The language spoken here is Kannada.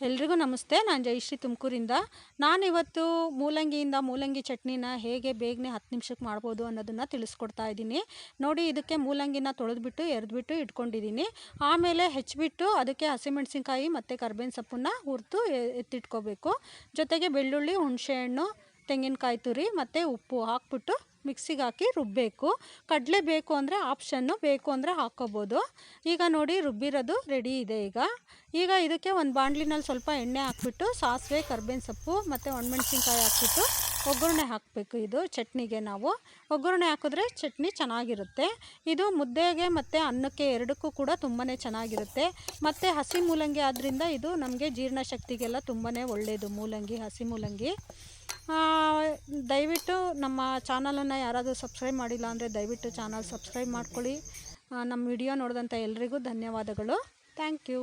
ಎಲ್ರಿಗೂ ನಮಸ್ತೆ. ನಾನು ಜಯಶ್ರೀ ತುಮಕೂರಿಂದ. ನಾನಿವತ್ತು ಮೂಲಂಗಿ ಚಟ್ನಿನ ಹೇಗೆ ಬೇಗನೆ 10 ನಿಮಿಷಕ್ಕೆ ಮಾಡ್ಬೋದು ಅನ್ನೋದನ್ನು ತಿಳಿಸ್ಕೊಡ್ತಾ ಇದ್ದೀನಿ. ನೋಡಿ, ಇದಕ್ಕೆ ಮೂಲಂಗಿನ ತೊಳೆದ್ಬಿಟ್ಟು ಎರೆದ್ಬಿಟ್ಟು ಇಟ್ಕೊಂಡಿದ್ದೀನಿ. ಆಮೇಲೆ ಹೆಚ್ಚಿಬಿಟ್ಟು ಅದಕ್ಕೆ ಹಸಿಮೆಣಸಿನ್ಕಾಯಿ ಮತ್ತು ಕರ್ಬೇವಿನ ಸೊಪ್ಪನ್ನು ಹುರಿದು ಎತ್ತಿಟ್ಕೋಬೇಕು. ಜೊತೆಗೆ ಬೆಳ್ಳುಳ್ಳಿ, ಹುಣಸೆಹಣ್ಣು, ತೆಂಗಿನಕಾಯಿ ತುರಿ ಮತ್ತು ಉಪ್ಪು ಹಾಕ್ಬಿಟ್ಟು ಮಿಕ್ಸಿಗೆ ಹಾಕಿ ರುಬ್ಬಬೇಕು. ಕಡಲೆ ಬೇಕು ಅಂದರೆ ಆಪ್ಷನ್ನು, ಬೇಕು ಅಂದರೆ ಹಾಕ್ಕೋಬೋದು. ಈಗ ನೋಡಿ, ರುಬ್ಬಿರೋದು ರೆಡಿ ಇದೆ. ಈಗ ಇದಕ್ಕೆ ಒಂದು ಬಾಣಲಿನಲ್ಲಿ ಸ್ವಲ್ಪ ಎಣ್ಣೆ ಹಾಕ್ಬಿಟ್ಟು ಸಾಸಿವೆ, ಕರ್ಬೇವಿನ ಸೊಪ್ಪು ಮತ್ತು ಒಣಮೆಣಸಿನ್ಕಾಯಿ ಹಾಕ್ಬಿಟ್ಟು ಒಗ್ಗರಣೆ ಹಾಕಬೇಕು. ಇದು ಚಟ್ನಿಗೆ ನಾವು ಒಗ್ಗರಣೆ ಹಾಕಿದ್ರೆ ಚಟ್ನಿ ಚೆನ್ನಾಗಿರುತ್ತೆ. ಇದು ಮುದ್ದೆಗೆ ಮತ್ತು ಅನ್ನಕ್ಕೆ ಎರಡಕ್ಕೂ ಕೂಡ ತುಂಬಾ ಚೆನ್ನಾಗಿರುತ್ತೆ. ಮತ್ತು ಹಸಿ ಮೂಲಂಗಿ ಆದ್ದರಿಂದ ಇದು ನಮಗೆ ಜೀರ್ಣಶಕ್ತಿಗೆಲ್ಲ ತುಂಬಾ ಒಳ್ಳೆಯದು. ಹಸಿ ಮೂಲಂಗಿ. ದಯವಿಟ್ಟು ನಮ್ಮ ಚಾನಲನ್ನು ಯಾರಾದರೂ ಸಬ್ಸ್ಕ್ರೈಬ್ ಮಾಡಿಲ್ಲ ಅಂದರೆ ದಯವಿಟ್ಟು ಚಾನಲ್ ಸಬ್ಸ್ಕ್ರೈಬ್ ಮಾಡ್ಕೊಳ್ಳಿ. ನಮ್ಮ ವಿಡಿಯೋ ನೋಡಿದಂಥ ಎಲ್ರಿಗೂ ಧನ್ಯವಾದಗಳು. Thank you.